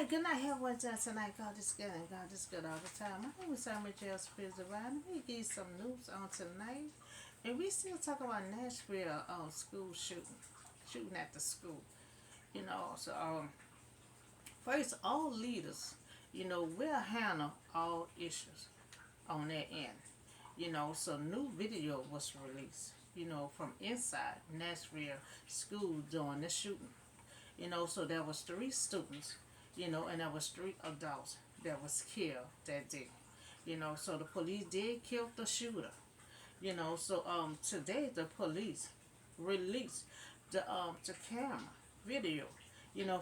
good night. Have one time tonight. God is good and God is good all the time. My name is Summer Jill Spears Divine. We give you some news on tonight. And we still talk about Nashville school shooting at the school. First, all leaders, will handle all issues on their end. So new video was released, from inside Nashville school during the shooting. So there was three students, and there was three adults that was killed that day. So the police did kill the shooter. So today the police released the camera video,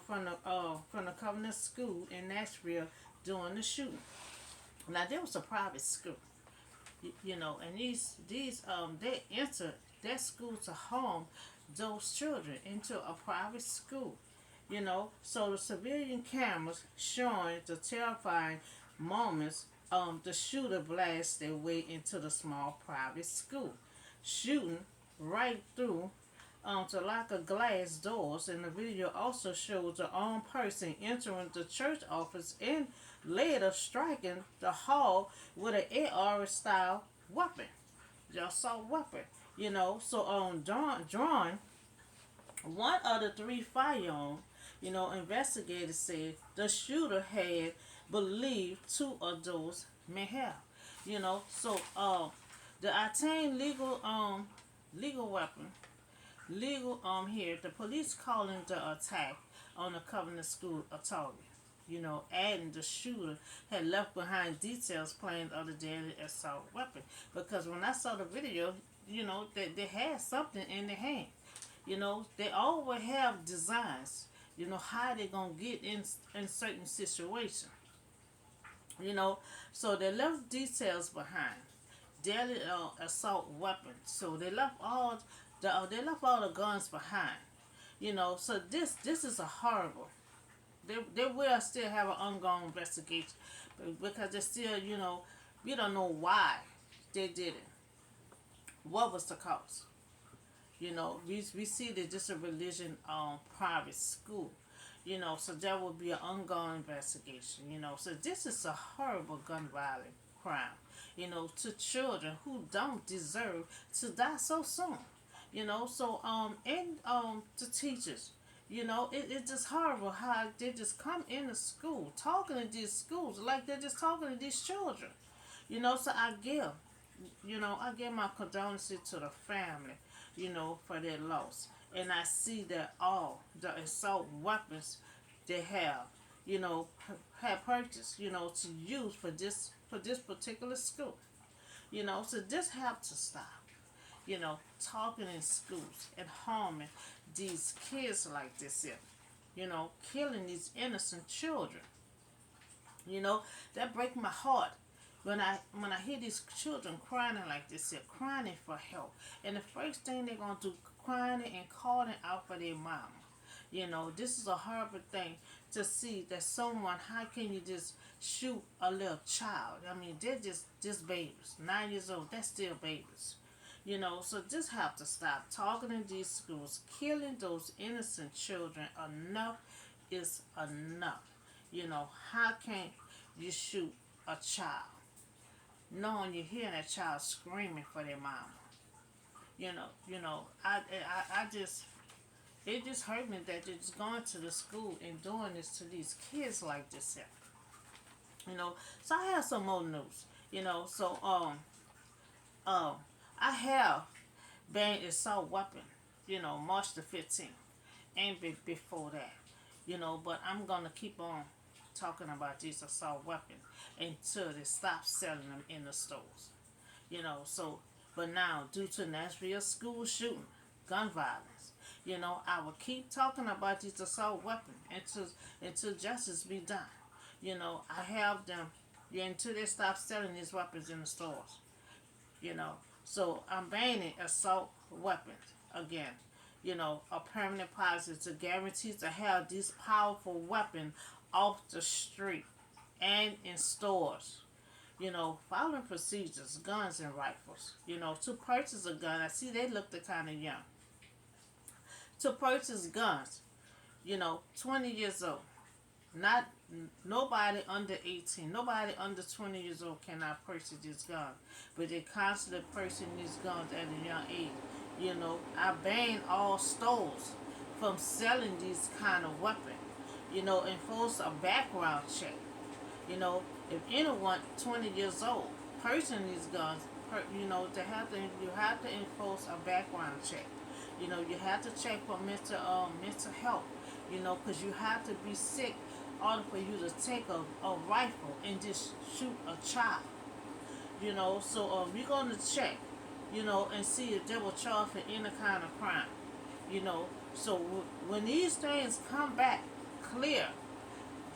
from the Covenant School in Nashville during the shooting. Now there was a private school, and these they entered that school to harm those children into a private school. So the civilian cameras showing the terrifying moments the shooter blasts their way into the small private school, shooting right through to lock of glass doors. And the video also shows the armed person entering the church office and later striking the hall with an AR style weapon, the assault weapon. So on drawing one of the three firearms, investigators said the shooter had believed two of those may have. The obtained legal weapon, here, the police calling the attack on the Covenant School authority. Adding the shooter had left behind details playing of the deadly assault weapon. Because when I saw the video, they had something in their hand. They always have designs, how they gonna get in certain situations. So they left details behind. Deadly assault weapons. So they left all the guns behind. So this is a horrible. They will still have an ongoing investigation because they still, we don't know why they did it. What was the cause? We see that this is a religion private school. So there will be an ongoing investigation. So this is a horrible gun violence crime. To children who don't deserve to die so soon. And to teachers. It's just horrible how they just come into school talking to these schools like they're just talking to these children. So I give my condolences to the family, for their loss. And I see that all the assault weapons they have, have purchased, to use for this particular school. So this have to stop. Talking in schools and harming these kids like this here. Killing these innocent children. That break my heart when I hear these children crying like this here, crying for help. And the first thing they're gonna do, crying and calling out for their mama. This is a horrible thing to see that someone, how can you just shoot a little child? I mean, they're just babies, 9 years old, they're still babies. So just have to stop talking in these schools, killing those innocent children. Enough is enough. How can you shoot a child knowing you're hearing that child screaming for their mama? I just, it just hurt me that they're just going to the school and doing this to these kids like this here. So I have some more news. So I have banned assault weapon, March the 15th, and before that, but I'm gonna keep on talking about these assault weapons until they stop selling them in the stores. But now due to Nashville school shooting, gun violence, I will keep talking about these assault weapons until justice be done. I have them, until they stop selling these weapons in the stores. You know, so I'm banning assault weapons again. A permanent policy to guarantee to have these powerful weapons off the street and in stores. Following procedures, guns and rifles. To purchase a gun, I see they look the kind of young. To purchase guns, 20 years old. Not nobody under 18, nobody under 20 years old cannot purchase this gun, but they constantly purchasing these guns at a young age. I ban all stores from selling these kind of weapons. Enforce a background check. If anyone 20 years old purchasing these guns, you have to enforce a background check. You have to check for mental health. Because you have to be sick in order for you to take a rifle and just shoot a child. So we're going to check, and see if they were charged for any kind of crime. So when these things come back clear,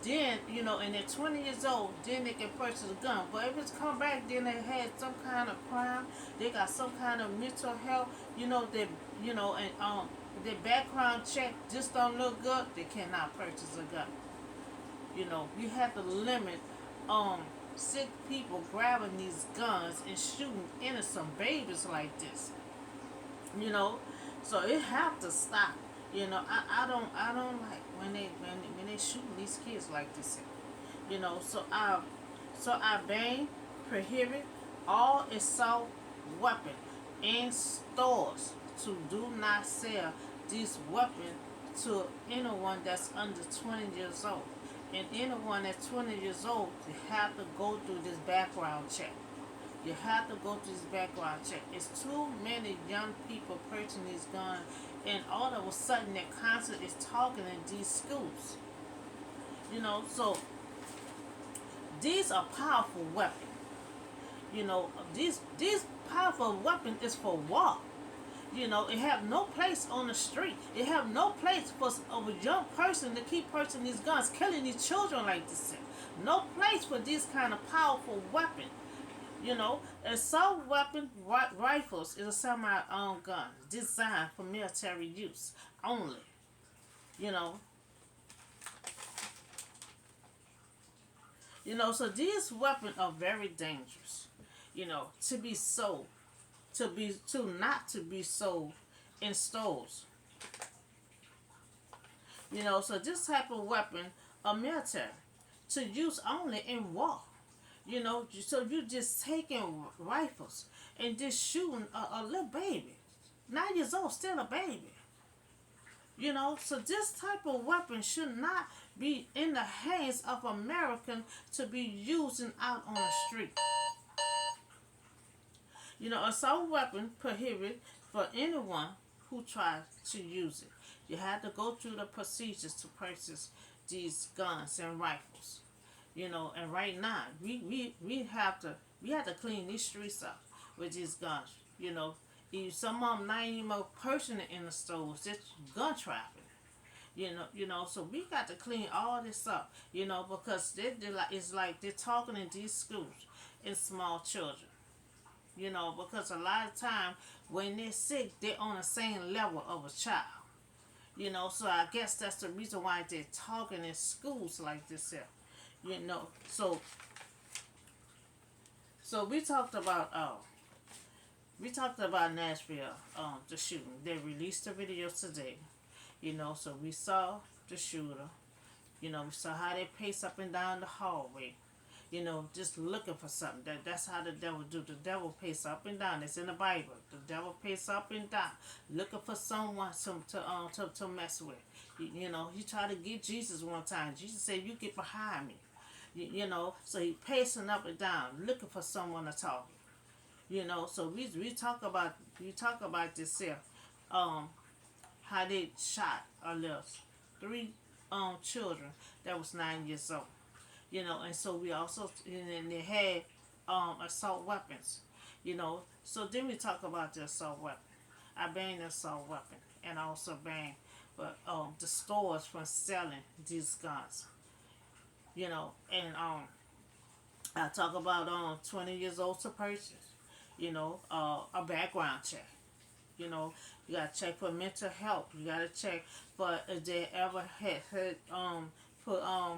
then, and they're 20 years old, then they can purchase a gun. But if it's come back, then they had some kind of crime, they got some kind of mental health, and their background check just don't look good, they cannot purchase a gun. You have to limit sick people grabbing these guns and shooting innocent babies like this. You know, so it have to stop. I don't like when they shooting these kids like this. So I ban, prohibit all assault weapon in stores to do not sell these weapons to anyone that's under 20 years old. And anyone that's 20 years old, you have to go through this background check. You have to go through this background check. It's too many young people purchasing these guns, and all of a sudden their concert is talking in these schools. So these are powerful weapons. These powerful weapons is for war. It have no place on the street. It have no place for a young person to keep purchasing these guns, killing these children like this. No place for these kind of powerful weapons. Assault weapon rifles is a semi-armed gun designed for military use only. You know. So these weapons are very dangerous. To be sold, not to be sold in stores. So this type of weapon are military to use only in war. So you just taking rifles and just shooting a little baby, 9 years old, still a baby. So this type of weapon should not be in the hands of Americans to be using out on the street. Assault weapon prohibited for anyone who tries to use it. You have to go through the procedures to purchase these guns and rifles. And right now we have to clean these streets up with these guns. Some of them not even purchasing in the stores. It's gun trafficking. So we got to clean all this up. Because it's like they're talking in these schools and small children. Because a lot of time when they're sick, they're on the same level of a child. So I guess that's the reason why they're talking in schools like this here. So we talked about Nashville, the shooting. They released the video today. So we saw the shooter. We saw how they pace up and down the hallway. Just looking for something. That's how the devil do. The devil pace up and down. It's in the Bible. The devil pace up and down, looking for someone to mess with. He tried to get Jesus one time. Jesus said, "You get behind me." So he pacing up and down, looking for someone to talk. So we talk about this here. How they shot a little 3 children that was 9 years old. And so we also, and they had assault weapons. So then we talk about the assault weapon. I banned the assault weapon, and I also banned the stores from selling these guns. And I talk about 20 years old to purchase. A background check. You gotta check for mental health. You gotta check for if they ever had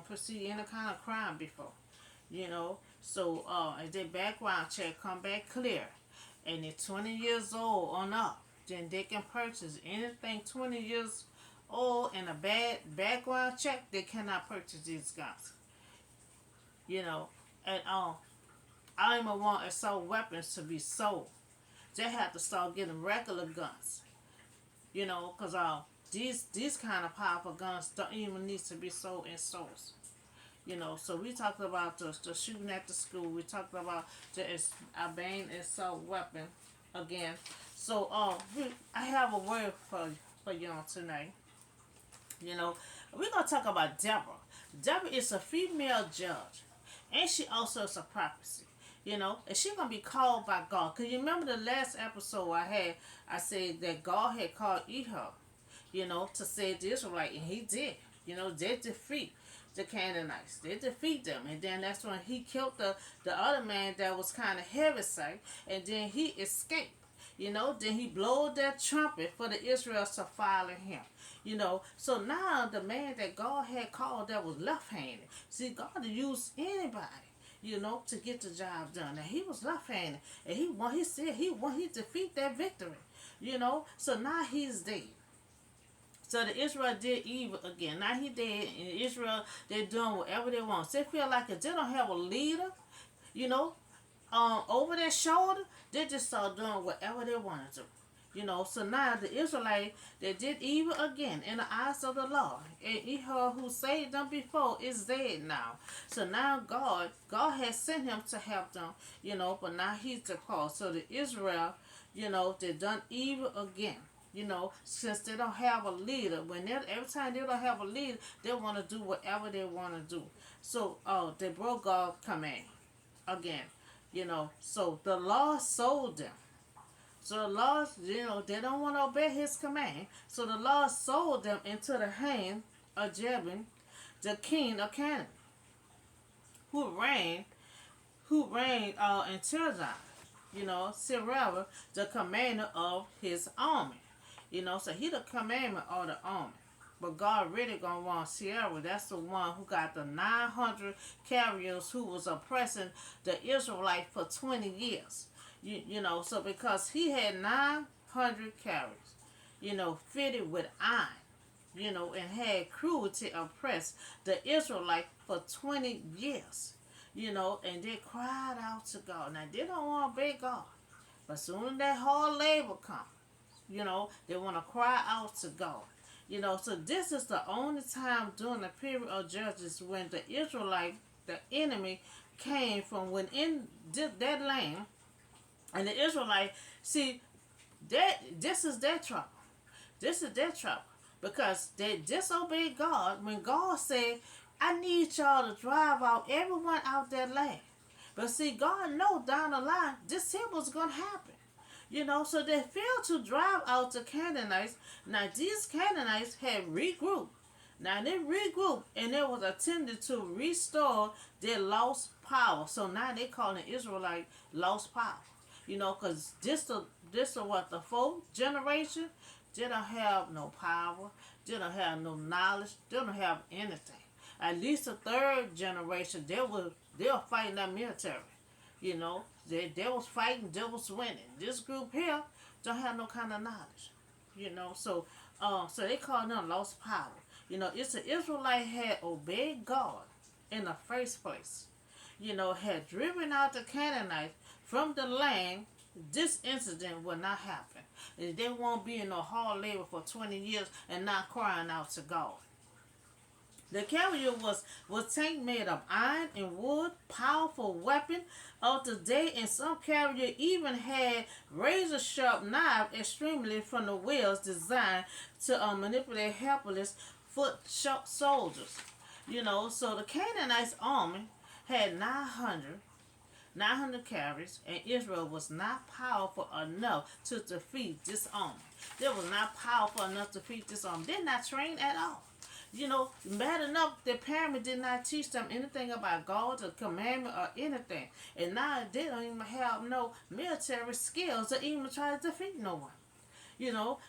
proceed any kind of crime before. So if their background check come back clear, and they're 20 years old on up, then they can purchase anything 20 years oil and a bad background check, they cannot purchase these guns. You know, and I don't even want assault weapons to be sold. They have to start getting regular guns. You know, because these kind of powerful guns don't even need to be sold in stores. You know, so we talked about the shooting at the school. We talked about the Albanian assault weapon again. So, I have a word for y'all tonight. You know, we're gonna talk about Deborah. Deborah is a female judge, and she also is a prophecy. You know, and she gonna be called by God. Cause you remember the last episode I said that God had called Ehud, you know, to save the Israelite, and he did. You know, they defeat the Canaanites. They defeat them, and then that's when he killed the other man that was kind of heaviside, and then he escaped. You know, then he blowed that trumpet for the Israelites to follow him. You know, so now the man that God had called that was left-handed. See, God used anybody, you know, to get the job done. And he was left-handed, and he won. He said he defeat that victory. You know, so now he's dead. So the Israel did evil again. Now he dead, and Israel, they're doing whatever they want. So they feel like if they don't have a leader, you know, over their shoulder, they just start doing whatever they want to do. You know, so now the Israelites, they did evil again in the eyes of the Lord. And Ehud, who saved them before, is dead now. So now God has sent him to help them, you know, but now he's the cause. So the Israel, you know, they done evil again. You know, since they don't have a leader, every time they don't have a leader, they want to do whatever they want to do. So, they broke God's command again. You know, so the Lord sold them. So the Lord, you know, they don't want to obey his command. So the Lord sold them into the hand of Jebin, the king of Canaan, who reigned in Tirzah. You know, Sirera, the commander of his army. You know, so he the commander of the army. But God really gonna want Sierra. That's the one who got the 900 carriers who was oppressing the Israelites for 20 years. You know, so because he had 900 carriers, you know, fitted with iron, you know, and had cruelty oppressed the Israelites for 20 years, you know, and they cried out to God. Now, they don't want to obey God, but soon as that hard labor comes, you know, they want to cry out to God. You know, so this is the only time during the period of Judges when the Israelite, the enemy, came from within that land, and the Israelite, see, this is their trouble. This is their trouble. Because they disobeyed God when God said, I need y'all to drive out everyone out that land. But see, God knows down the line, this here was going to happen. You know, so they failed to drive out the Canaanites. Now, these Canaanites had regrouped. Now, they regrouped, and they was attempting to restore their lost power. So now they call the Israelite lost power. You know, because this is what, the fourth generation, they don't have no power, they don't have no knowledge, they don't have anything. At least the third generation, they were fighting that military. You know, they was fighting, they was winning. This group here don't have no kind of knowledge. You know, so they call them lost power. You know, it's the Israelite had obeyed God in the first place. You know, had driven out the Canaanites from the land, this incident will not happen. They won't be in no hard labor for 20 years and not crying out to God. The carrier was tank made of iron and wood, powerful weapon of the day, and some carrier even had razor sharp knives extremely from the wheels designed to manipulate helpless foot soldiers. You know, so the Canaanites army had 900 carries, and Israel was not powerful enough to defeat this army. They was not powerful enough to defeat this army. They're not trained at all. You know, bad enough their parents did not teach them anything about God or commandment or anything. And now they don't even have no military skills to even try to defeat no one. You know,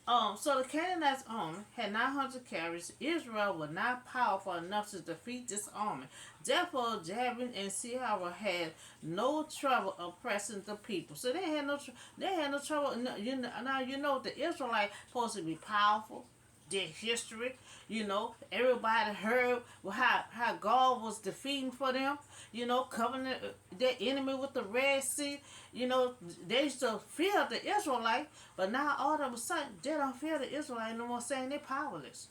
so the Canaanites army had 900 carries. Israel was not powerful enough to defeat this army. Therefore, Jabin and Sierra had no trouble oppressing the people. So they had no trouble. Now you know the Israelites supposed to be powerful. their history. Everybody heard how God was defeating for them. Covering their enemy with the Red Sea. They used to fear the Israelite, but now all of a sudden they don't fear the Israelite no more, saying they're powerless.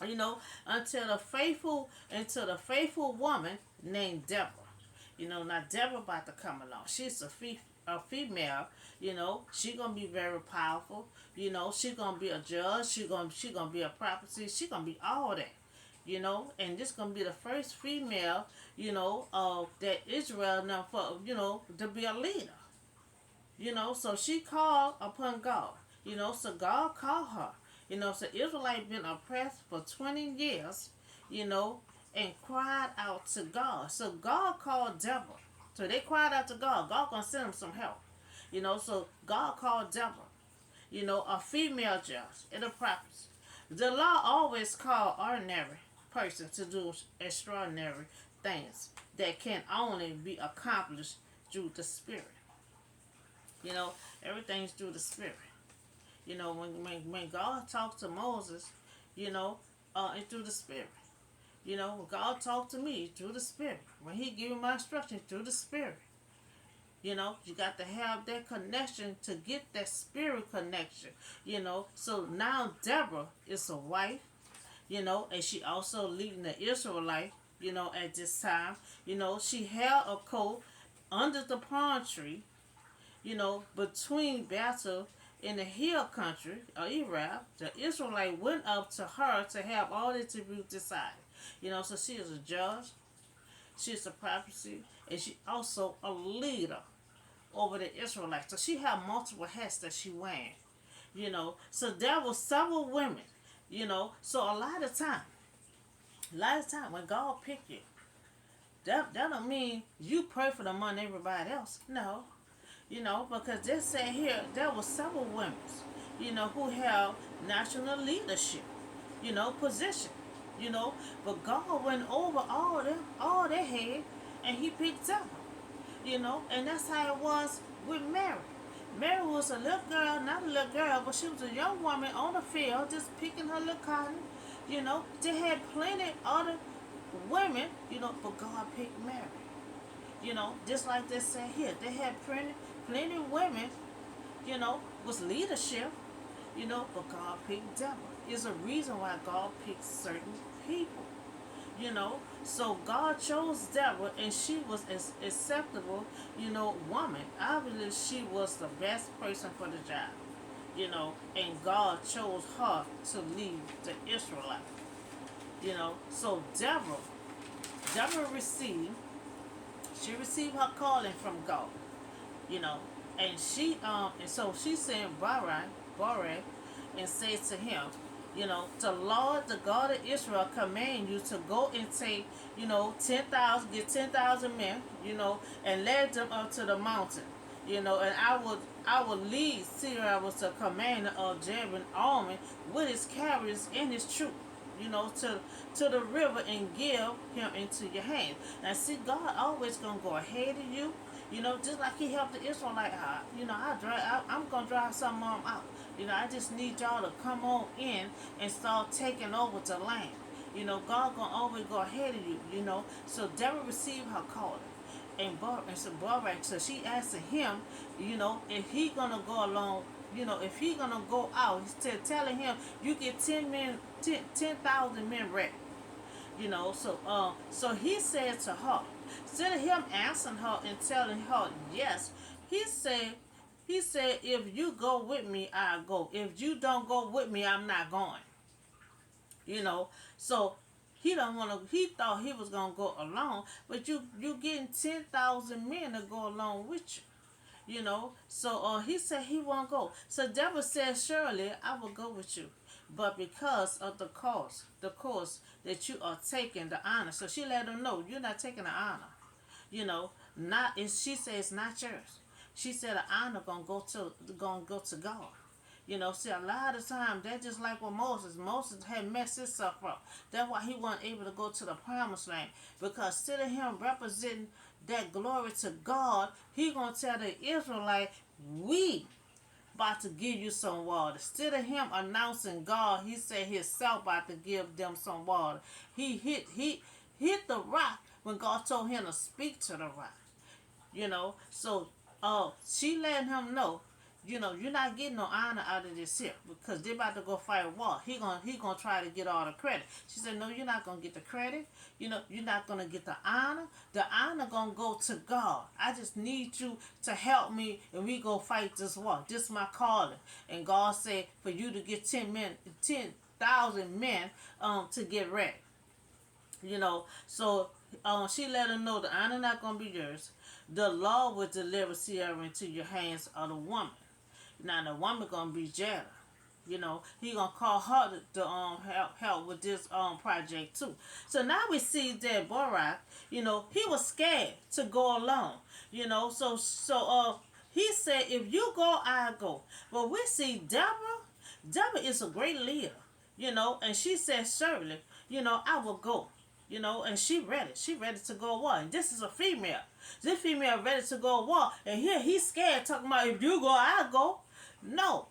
you know, until the faithful woman named Deborah. Now Deborah about to come along. She's a female. She gonna be very powerful. She gonna be a judge. She gonna be a prophecy. She gonna be all that. And this gonna be the first female. That Israel now for to be a leader. So she called upon God. So God called her. So Israelite been oppressed for 20 years, and cried out to God. So God called Deborah. So they cried out to God. God gonna send them some help. So God called Deborah, a female judge and a prophet. The law always called ordinary person to do extraordinary things that can only be accomplished through the Spirit. Everything's through the Spirit. When God talked to Moses, and through the Spirit. When God talked to me through the Spirit. When He gave me my instruction through the Spirit. You got to have that connection to get that spirit connection. So now Deborah is a wife, and she also leading the Israelite, at this time. She held a coat under the palm tree, between Bethel in the hill country of Iraq. The Israelite went up to her to have all the tribute decided. So she is a judge, she is a prophecy, and she also a leader over the Israelites. So she had multiple hats that she wearing. So there were several women. So a lot of time when God pick you, that don't mean you perfect among everybody else. No. Because they say here there were several women, who held national leadership, position, but God went over all their head, and He picked up, and that's how it was with Mary. Mary was a little girl, not a little girl, but she was a young woman on the field, just picking her little cotton. They had plenty other women, but God picked Mary. Just like they said here, they had plenty women, was leadership, but God picked Deborah. There's a reason why God picked certain people, So God chose Deborah, and she was an acceptable, woman. Obviously, she was the best person for the job, and God chose her to lead the Israelites, So Deborah received her calling from God, and so she sent Barak, and said to him, the Lord, the God of Israel, command you to go and take, 10,000 men, and lead them up to the mountain, and I would lead Syria was the commander of Jabin army with his carriers and his troops, to the river, and give him into your hand. Now see, God always gonna go ahead of you, just like He helped the Israelite out. I'm gonna drive some of them out. I just need y'all to come on in and start taking over the land. God gonna always go ahead of you. So Deborah received her calling, and so she asked him, if he gonna go along. If he gonna go out, he's telling him, you get 10,000 men ready. So he said to her, instead of him answering her and telling her yes, he said, if you go with me, I'll go. If you don't go with me, I'm not going. So he thought he was gonna go alone, but you getting 10,000 men to go along with you. So he said he won't go. So Deborah said, surely I will go with you, but because of the course that you are taking, the honor. So she let him know, you're not taking the honor. She said it's not yours. She said the honor gonna go to God. See, a lot of times that's just like with Moses. Moses had messed himself up. That's why he wasn't able to go to the promised land, because instead of him representing that glory to God, he gonna tell the Israelite, we about to give you some water. Instead of him announcing God, he said himself about to give them some water. He hit the rock when God told him to speak to the rock. So she letting him know, you're not getting no honor out of this here because they're about to go fight a war. He gonna try to get all the credit. She said, no, you're not gonna get the credit. You're not gonna get the honor. The honor gonna go to God. I just need you to help me, and we go fight this war. This is my calling. And God said for you to get 10,000 men to get ready. So she let him know the honor not gonna be yours. The law will deliver Sierra into your hands of the woman. Now the woman gonna be Jada. He gonna call her to help with this project too. So now we see that Barak, he was scared to go alone. He said, if you go, I go. But we see Deborah. Deborah is a great leader. And she said, surely, I will go. And she ready. She ready to go war. And this is a female. This female ready to go war. And here he's scared, talking about if you go, I go. No.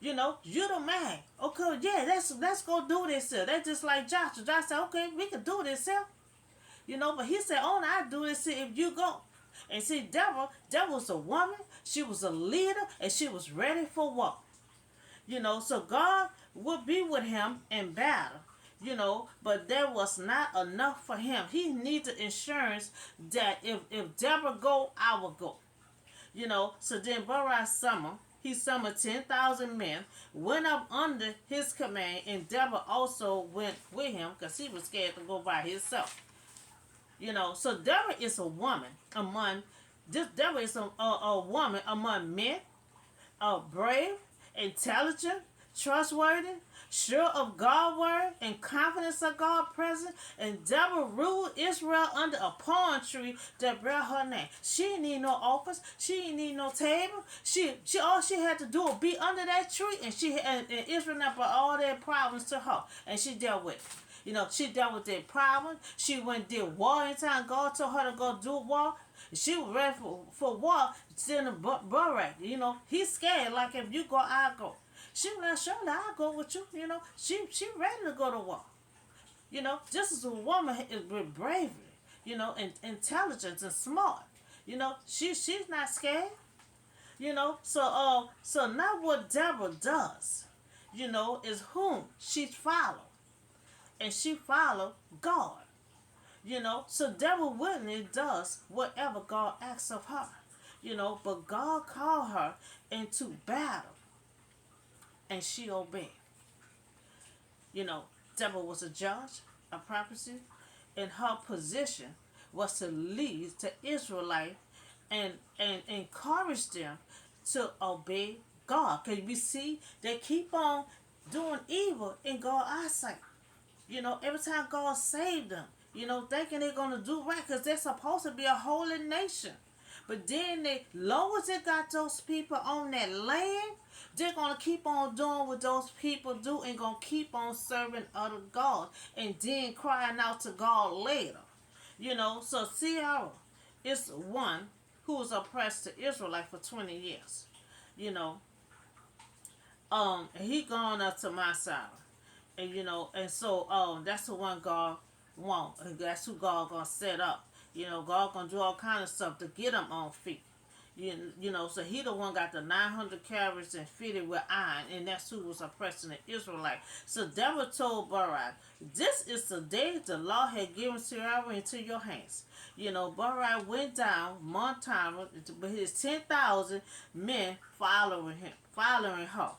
You the man. Okay, yeah, let's go do this here. That's just like Joshua. Joshua said, okay, we can do this here. But he said, oh, I do this here if you go. And see, Deborah was a woman. She was a leader. And she was ready for war. So God would be with him in battle. But there was not enough for him. He needed insurance that if Deborah go, I will go. So then Barak summoned 10,000 men, went up under his command, and Deborah also went with him because he was scared to go by himself. So Deborah is a woman Deborah is a woman among men, brave, intelligent, trustworthy, sure of God's word, and confidence of God's presence. And Deborah ruled Israel under a palm tree that bear her name. She didn't need no office. She didn't need no table. She all she had to do was be under that tree, and Israel brought all their problems to her, and she dealt with it. She dealt with their problems. She went and did war anytime God told her to go do war. She was ready for war. Then Barak, he's scared. Like, if you go, I go. She was like, surely I'll go with you. She ready to go to war. This is a woman with bravery, and intelligence and smart. She's not scared. So now what Deborah does, is whom she follow. And she follow God. So Deborah willingly does whatever God asks of her. But God called her into battle. And she obeyed. Deborah was a judge, a prophetess, and her position was to lead the Israelites and encourage them to obey God. Because we see they keep on doing evil in God's eyesight. Every time God saved them, thinking they're going to do right because they're supposed to be a holy nation. But then long as they got those people on that land, they're going to keep on doing what those people do and going to keep on serving other gods and then crying out to God later. So Sierra is one who was oppressed to Israelite for 20 years. And he gone up to my side. And so that's the one God want. That's who God gonna set up. God gonna do all kind of stuff to get him on feet. So he the one got the 900 carats and fitted with iron, and that's who was oppressing the Israelite. So Deborah told Barak, this is the day the Lord had given Sierra into your hands. Barak went down Montana with his 10,000 men following her.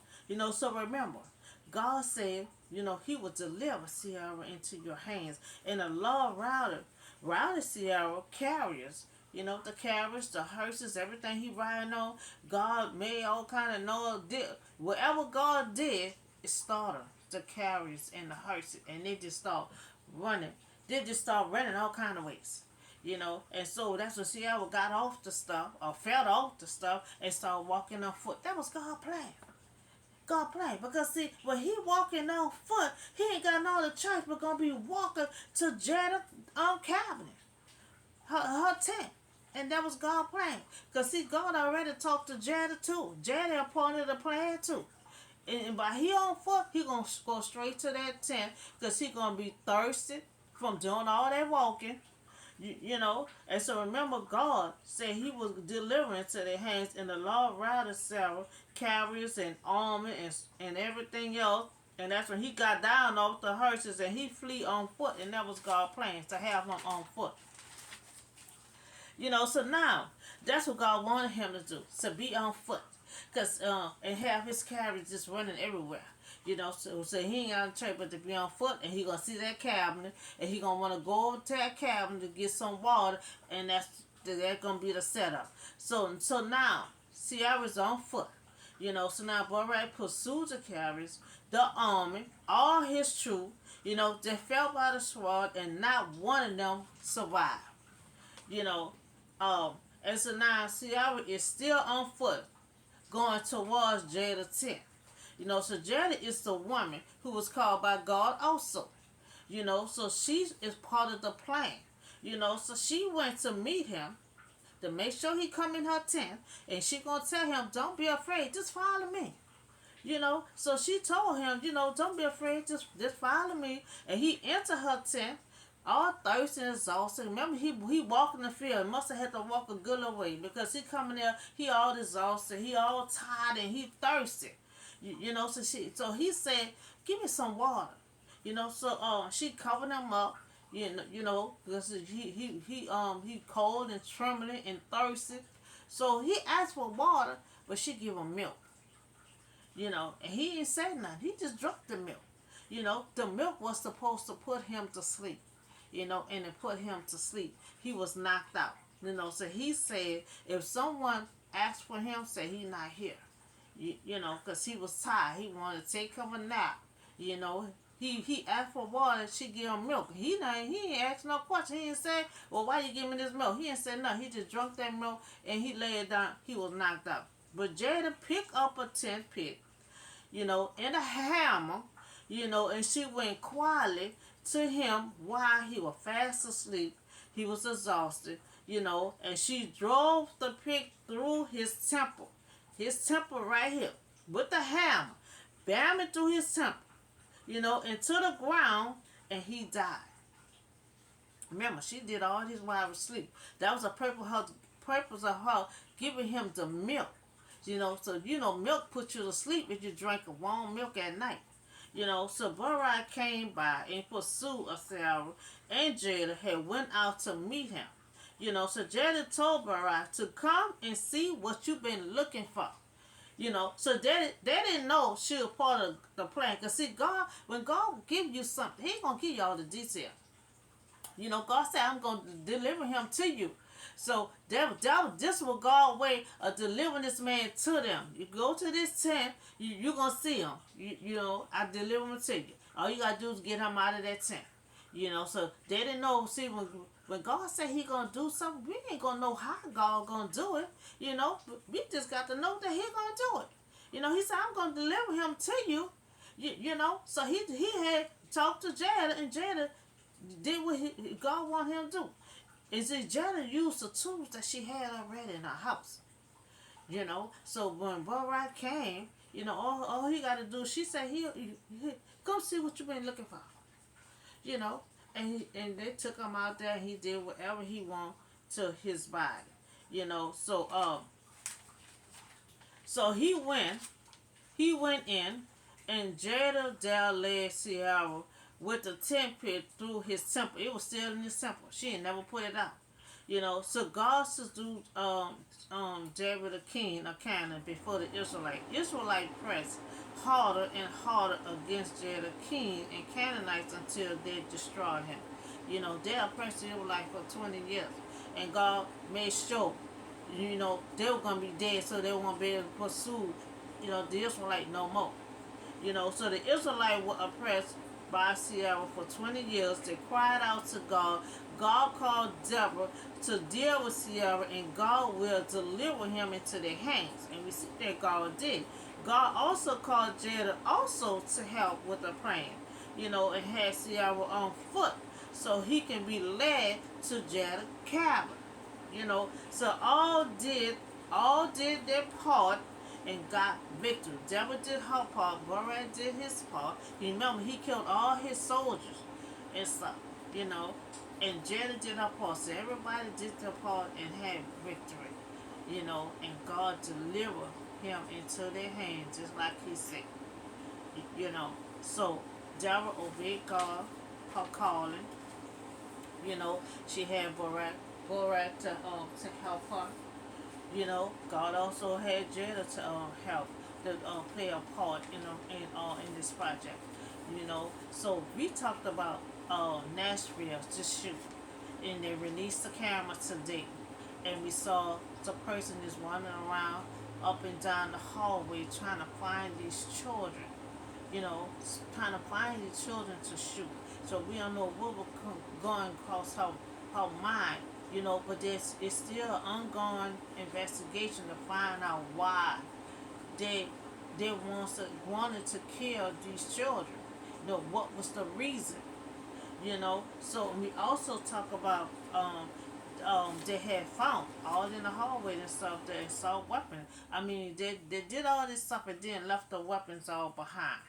So remember, God said, he would deliver Sierra into your hands. And the Lord routed Sierra carriers. The carriers, the hearses, everything he riding on. God made all kind of noise. Whatever God did, it started the carriers and the hearses. And they just start running. They just start running all kind of ways. And so that's when Sierra got off the stuff, or fell off the stuff, and started walking on foot. That was God's plan. God plan. Because see, when he walking on foot, he ain't got no other choice but gonna be walking to Jada cabinet. Her tent. And that was God's plan. Because see, God already talked to Jada too. Jada appointed a plan too. And by he on foot, he gonna go straight to that tent because he gonna be thirsty from doing all that walking. You know, and so remember, God said He was delivering to their hands, and the Lord routed Sarah, carriers and armor and everything else. And that's when he got down off the horses and he flee on foot, and that was God's plan to have him on foot. You know, so now that's what God wanted him to do, to be on foot, cause and have his carriage just running everywhere. You know, so he ain't got a choice but to be on foot, and he gonna see that cabinet, and he gonna want to go over to that cabinet to get some water, and that's gonna be the setup. So now Sierra's on foot. You know, so now Borat pursued the carriers, the army, all his troops. You know, they fell by the sword, and not one of them survived. You know, and so now Sierra is still on foot, going towards Jada's tent. You know, so Jada is the woman who was called by God also. You know, so she is part of the plan. You know, so she went to meet him to make sure he come in her tent, and she gonna tell him, "Don't be afraid, just follow me." You know, so she told him, you know, "Don't be afraid, just follow me." And he entered her tent, all thirsty and exhausted. Remember, he walked in the field. Must have had to walk a good little way because he coming there, he all exhausted, he all tired, and he thirsty. You know, so he said, "Give me some water." You know, so she covered him up. You know, because he cold and trembling and thirsty. So he asked for water, but she give him milk. You know, and he didn't say nothing. He just drank the milk. You know, the milk was supposed to put him to sleep. You know, and it put him to sleep. He was knocked out. You know, so he said, if someone asked for him, say he not here. You know, because he was tired. He wanted to take him a nap. You know, he asked for water. She gave him milk. He ain't asked no question. He didn't say, "Well, why you give me this milk?" He didn't say nothing. He just drank that milk and he laid down. He was knocked out. But Jada picked up a tent peg, you know, and a hammer, you know, and she went quietly to him while he was fast asleep. He was exhausted, you know, and she drove the pick through his temple. His temple right here, with the hammer, bam it through his temple, you know, into the ground, and he died. Remember, she did all this while he was asleep. That was the purpose of her giving him the milk. You know, so you know, milk puts you to sleep if you drink a warm milk at night. You know, so Barak came by in pursuit of Sarah, and Jada had went out to meet him. You know, so Jada told Barak to come and see what you've been looking for. You know, so they didn't know she was part of the plan. Because see, God, when God give you something, He ain't going to give you all the details. You know, God said, "I'm going to deliver him to you." So this was God's way of delivering this man to them. You go to this tent, you're going to see him. You know, I deliver him to you. All you got to do is get him out of that tent. You know, so they didn't know. See, when God said He going to do something, we ain't going to know how God going to do it. You know, we just got to know that He going to do it. You know, He said, "I'm going to deliver him to you." You know, so he had talked to Jada, and Jada did what God wanted him to do. Is that Jada used the tools that she had already in her house. You know, so when Barak came, you know, all he got to do, she said, he go see what you've been looking for. You know, and they took him out there, and he did whatever he wanted to his body. You know, so he went in, and Jada there led Sierra with the tent peg through his temple. It was still in his temple. She ain't never put it out. You know, so God subdued Deborah the king of Canaan before the Israelite pressed harder and harder against Judah king and Canaanites until they destroyed him. You know, they oppressed the Israelites for 20 years. And God made sure, you know, they were going to be dead, so they won't be able to pursue, you know, the Israelite no more. You know, so the Israelites were oppressed by Sierra for 20 years. They cried out to God. God called Deborah to deal with Sierra, and God will deliver him into their hands. And we see that God did. God also called Jada also to help with the plan, you know, and had Sierra on foot so he can be led to Jada's cabin. You know, so all did their part and got victory. Deborah did her part, Borat did his part. You remember he killed all his soldiers and stuff, you know. And Jada did her part. So everybody did their part and had victory, you know, and God delivered him into their hands, just like he said. You know. So Deborah obeyed God, her calling, you know. She had Borat to help her. You know, God also had Jada to help to play a part in this project. You know, so we talked about Nashville to shoot, and they released the camera today, and we saw the person is running around up and down the hallway trying to find these children. You know, trying to find these children to shoot. So we don't know what was going across her mind, you know, but it's still an ongoing investigation to find out why they wanted to kill these children. You know, what was the reason? You know, so we also talk about they had found all in the hallway and stuff the assault weapon. I mean, they did all this stuff and then left the weapons all behind,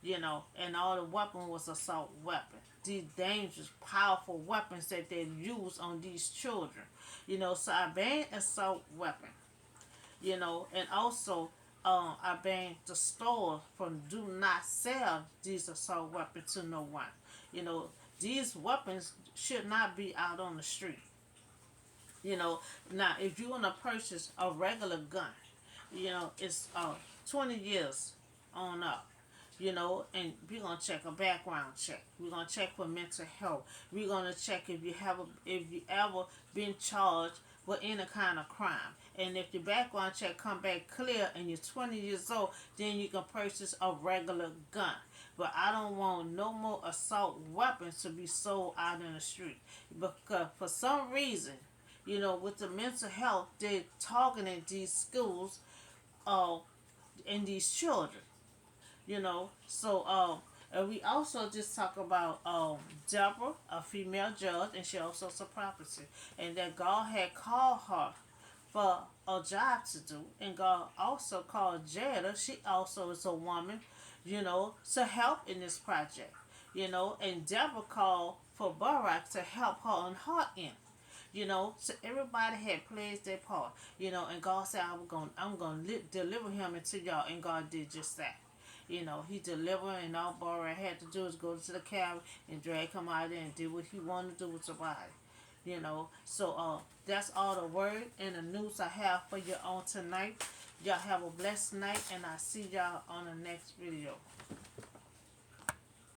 you know, and all the weapon was assault weapon. These dangerous, powerful weapons that they use on these children, you know. So I banned assault weapon, you know, and also I banned the store from do not sell these assault weapons to no one. You know, these weapons should not be out on the street. You know, now if you want to purchase a regular gun, you know, it's 20 years on up, you know, and we're gonna check a background check. We're gonna check for mental health. We're gonna check if you ever been charged with any kind of crime. And if your background check come back clear and you're 20 years old, then you can purchase a regular gun. But I don't want no more assault weapons to be sold out in the street because for some reason, you know, with the mental health, they're targeting these schools, uh, and these children, you know. So and we also just talk about Deborah, a female judge, and she also is a prophecy, and that God had called her for a job to do, and God also called Jada. She also is a woman, you know, to help in this project, you know, and Deborah called for Barak to help her on her end. You know, so everybody had played their part. You know, and God said, I'm gonna deliver him into y'all," and God did just that. You know, He delivered, and all Borat had to do is go to the cabin and drag him out there and do what he wanted to do with somebody. You know, so that's all the word and the news I have for you on tonight. Y'all have a blessed night, and I see y'all on the next video.